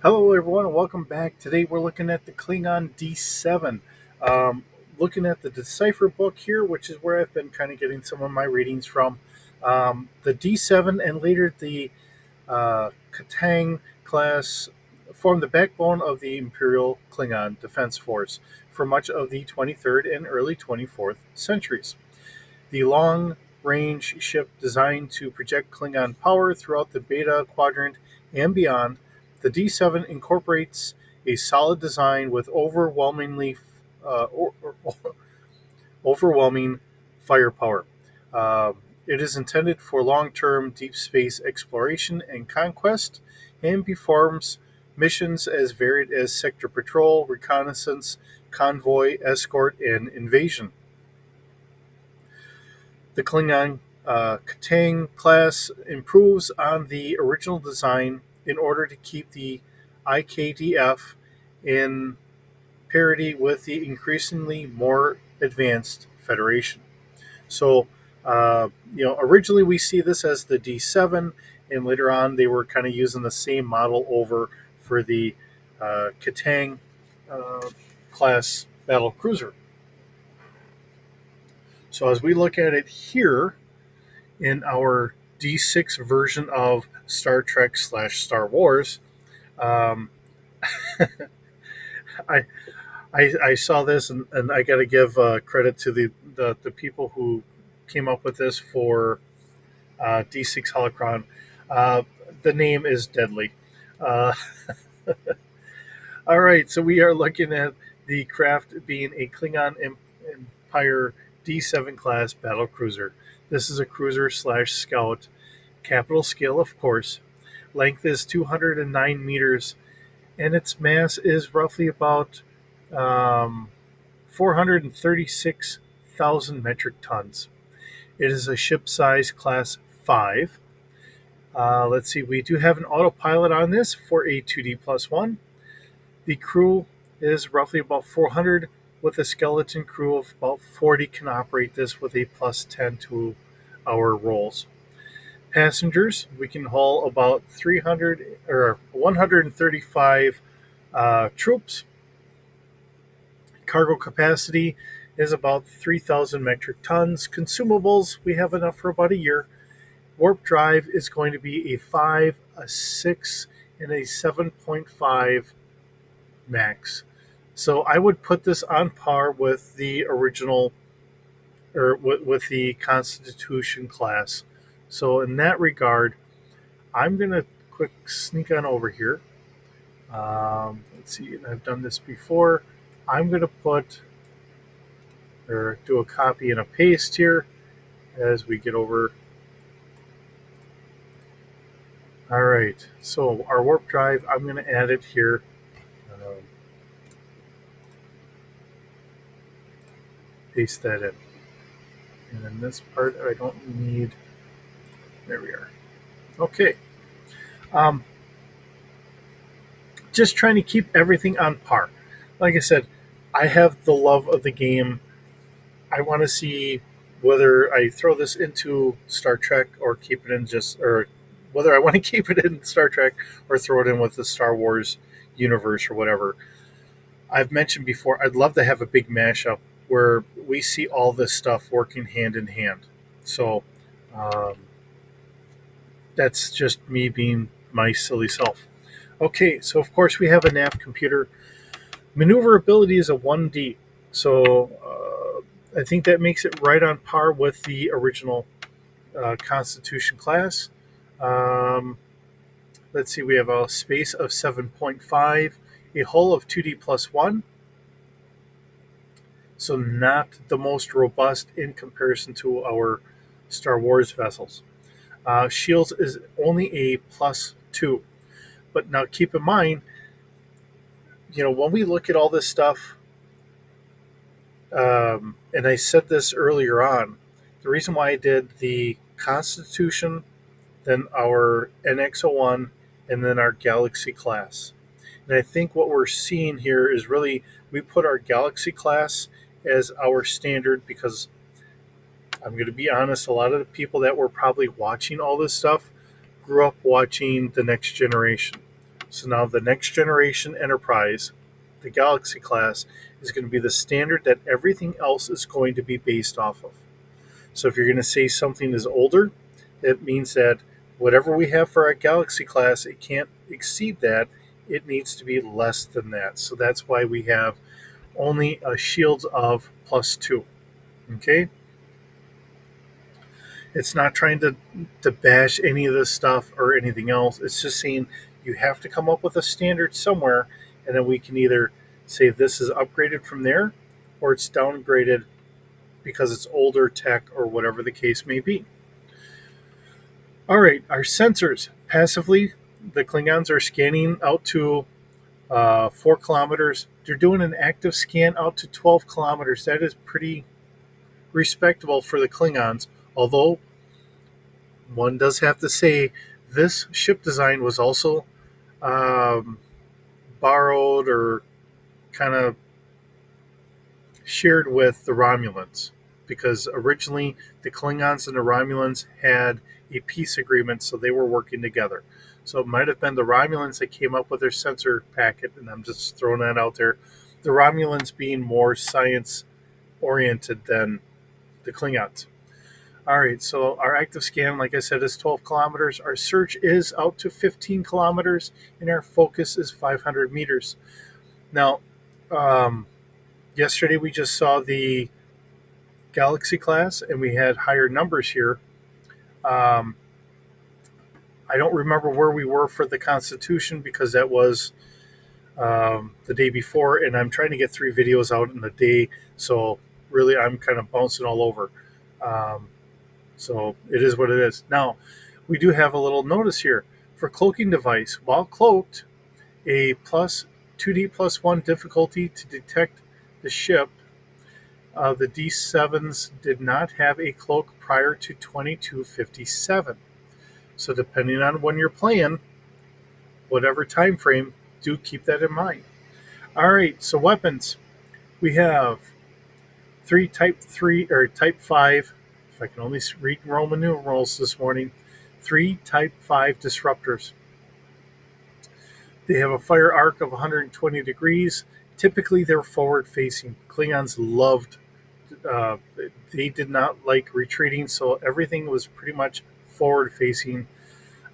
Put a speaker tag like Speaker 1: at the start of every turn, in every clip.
Speaker 1: Hello, everyone, and welcome back. Today we're looking at the Klingon D7. Um, Looking at the Decipher book here, which is where I've been kind of getting some of my readings from. The D7 and later the Katang class formed the backbone of the Imperial Klingon Defense Force for much of the 23rd and early 24th centuries. The long range ship designed to project Klingon power throughout the Beta Quadrant and beyond, the D7 incorporates a solid design with uh, or- or- overwhelming firepower. Uh, it is intended for long term deep space exploration and conquest and performs missions as varied as sector patrol, reconnaissance, convoy, escort, and invasion. The Klingon Katang class improves on the original design in order to keep the IKDF in parity with the increasingly more advanced Federation. So, originally we see this as the D7, and later on they were kind of using the same model over for the Katang uh, class battle cruiser. So, as we look at it here, in our D6 version of Star Trek slash Star Wars. Um, I, I saw this and I got to give credit to the people who came up with this for D6 Holocron. Uh, the name is deadly. Uh, all right, so we are looking at the craft being a Klingon Empire D7 class battle cruiser. This is a cruiser slash scout, capital scale, of course. Length is 209 meters, and its mass is roughly about 436,000 metric tons. It is a ship size class 5. Let's see, we do have an autopilot on this for a 2D plus 1. The crew is roughly about 400, with a skeleton crew of about 40 can operate this with a plus 10 to our rolls. Passengers, we can haul about 300 or 135 troops. Cargo capacity is about 3,000 metric tons. Consumables, we have enough for about a year. Warp drive is going to be a 5, a 6, and a 7.5 max. So I would put this on par with the original, or with the Constitution class. So in that regard, I'm going to quick sneak on over here. Let's see, I've done this before. I'm going to put or do a copy and a paste here as we get over. All right, so our warp drive, I'm going to add it here. Um, Paste that in. And then this part I don't need. There we are. Okay. Um, just trying to keep everything on par. Like I said, I have the love of the game. I want to see whether I throw this into Star Trek or keep it in or whether I want to keep it in Star Trek or throw it in with the Star Wars universe or whatever. I've mentioned before, I'd love to have a big mashup where we see all this stuff working hand in hand. So um, that's just me being my silly self. Okay, so of course we have a nav computer. Maneuverability is a 1D. So I think that makes it right on par with the original Constitution class. Um, let's see, we have a space of 7.5, a hull of 2D plus 1, so not the most robust in comparison to our Star Wars vessels. Shields is only a plus 2. But now keep in mind, when we look at all this stuff, and I said this earlier on, the reason why I did the Constitution, then our NX-01, and then our Galaxy class. And I think what we're seeing here is really we put our Galaxy class as our standard because I'm going to be honest, a lot of the people that were probably watching all this stuff grew up watching The Next Generation. So now the next generation Enterprise, the Galaxy class, is going to be the standard that everything else is going to be based off of. So if you're going to say something is older, it means that whatever we have for our Galaxy class, it can't exceed that. It needs to be less than that. So that's why we have only a shields of +2. Okay? It's not trying to bash any of this stuff or anything else. It's just saying you have to come up with a standard somewhere, and then we can either say this is upgraded from there or it's downgraded because it's older tech or whatever the case may be. All right, our sensors. Passively, the Klingons are scanning out to 4 kilometers. They're doing an active scan out to 12 kilometers. That is pretty respectable for the Klingons, although one does have to say this ship design was also um, borrowed or kind of shared with the Romulans, because originally the Klingons and the Romulans had a peace agreement, so they were working together. So it might have been the Romulans that came up with their sensor packet, and I'm just throwing that out there. The Romulans being more science oriented than the Klingons. All right, so our active scan, like I said, is 12 kilometers. Our search is out to 15 kilometers, and our focus is 500 meters. Now, um, yesterday we just saw the Galaxy class, and we had higher numbers here. Um, I don't remember where we were for the Constitution because that was the day before, and I'm trying to get 3 videos out in a day, so really I'm kind of bouncing all over. Um, So it is what it is. Now, we do have a little notice here. For cloaking device, while cloaked, a plus 2D plus 1 difficulty to detect the ship. The D7s did not have a cloak prior to 2257. So depending on when you're playing, whatever time frame, do keep that in mind. All right, so weapons. We have 3 Type 5, if I can only read Roman numerals this morning, 3 Type 5 disruptors. They have a fire arc of 120 degrees. Typically, they're forward facing. Klingons loved, uh, they did not like retreating, so everything was pretty much forward facing.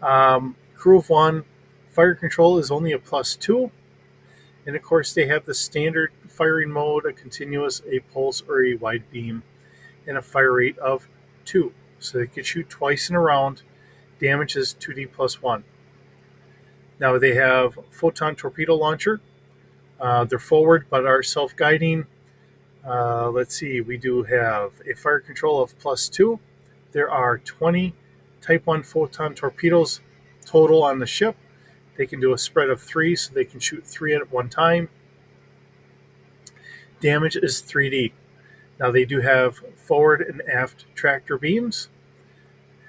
Speaker 1: Crew of 1, fire control is only a +2. And of course, they have the standard firing mode, a continuous, a pulse, or a wide beam, and a fire rate of 2. So they can shoot twice in a round. Damage is 2D plus 1. Now they have photon torpedo launcher. They're forward but are self-guiding. Let's see, we do have a fire control of +2. There are 20 Type 1 photon torpedoes total on the ship. They can do a spread of 3, so they can shoot 3 at one time. Damage is 3D. Now they do have forward and aft tractor beams.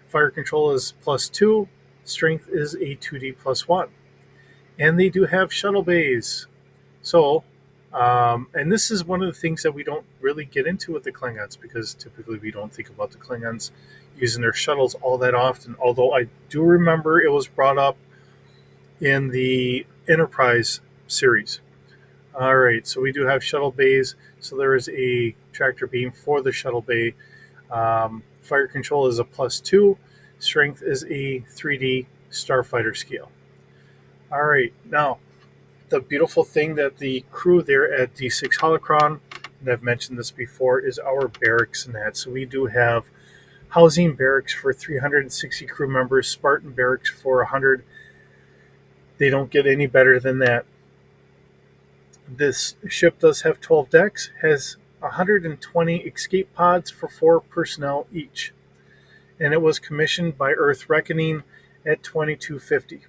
Speaker 1: Fire control is +2. Strength is a 2D plus 1. And they do have shuttle bays. So, and this is one of the things that we don't really get into with the Klingons, because typically we don't think about the Klingons using their shuttles all that often. Although I do remember it was brought up in the Enterprise series. All right, so we do have shuttle bays. So there is a tractor beam for the shuttle bay. Fire control is a +2. Strength is a 3D starfighter scale. All right, now the beautiful thing that the crew there at D6 Holocron, and I've mentioned this before, is our barracks and that. So we do have housing barracks for 360 crew members, Spartan barracks for 100. They don't get any better than that. This ship does have 12 decks, has 120 escape pods for 4 personnel each, and it was commissioned by Earth Reckoning at 2250.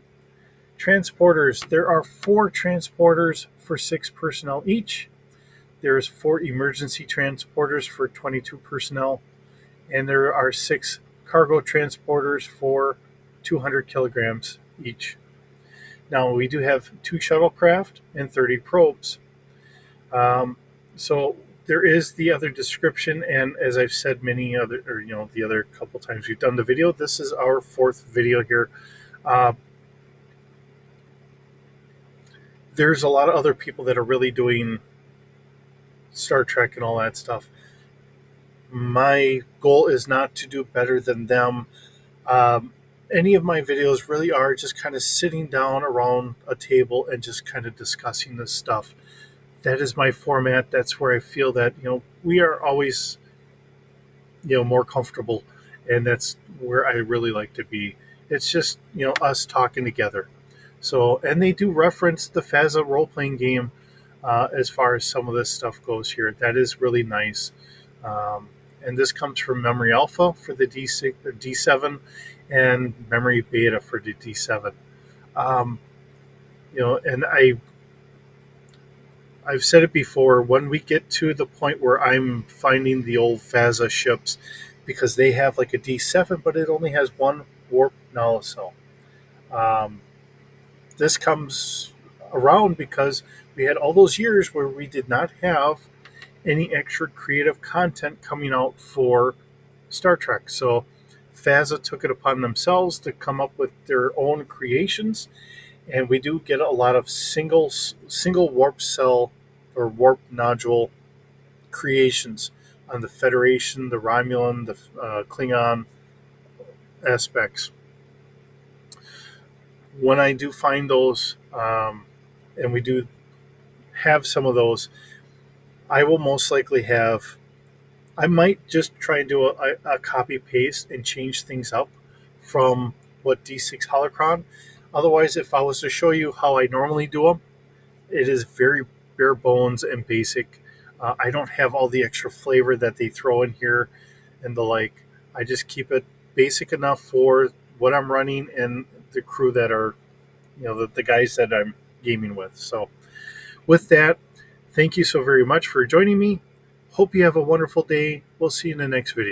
Speaker 1: Transporters, there are 4 transporters for 6 personnel each. There's 4 emergency transporters for 22 personnel, and there are 6 cargo transporters for 200 kilograms each. Now, we do have 2 shuttlecraft and 30 probes. So there is the other description, and as I've said many other, or the other couple times we've done the video, this is our 4th video here. Uh, there's a lot of other people that are really doing Star Trek and all that stuff. My goal is not to do better than them. Um, any of my videos really are just kind of sitting down around a table and just kind of discussing this stuff. That is my format. That's where I feel that we are always more comfortable, and that's where I really like to be. It's just us talking together. So, and they do reference the Faza role playing game as far as some of this stuff goes here. That is really nice. Um, and this comes from Memory Alpha for the D6, or D7, and Memory Beta for the D7. Um, and I've said it before. When we get to the point where I'm finding the old Faza ships, because they have like a D7, but it only has one warp nullicell. Um, this comes around because we had all those years where we did not have any extra creative content coming out for Star Trek. So Faza took it upon themselves to come up with their own creations, and we do get a lot of single warp cell or warp nodule creations on the Federation, the Romulan, the Klingon aspects. When I do find those, and we do have some of those, I will most likely have. I might just try and do a copy paste and change things up from what D6 Holocron. Otherwise, if I was to show you how I normally do them, it is very bare bones and basic. I don't have all the extra flavor that they throw in here and the like. I just keep it basic enough for what I'm running and the crew that are, the guys that I'm gaming with. So, with that, thank you so very much for joining me. Hope you have a wonderful day. We'll see you in the next video.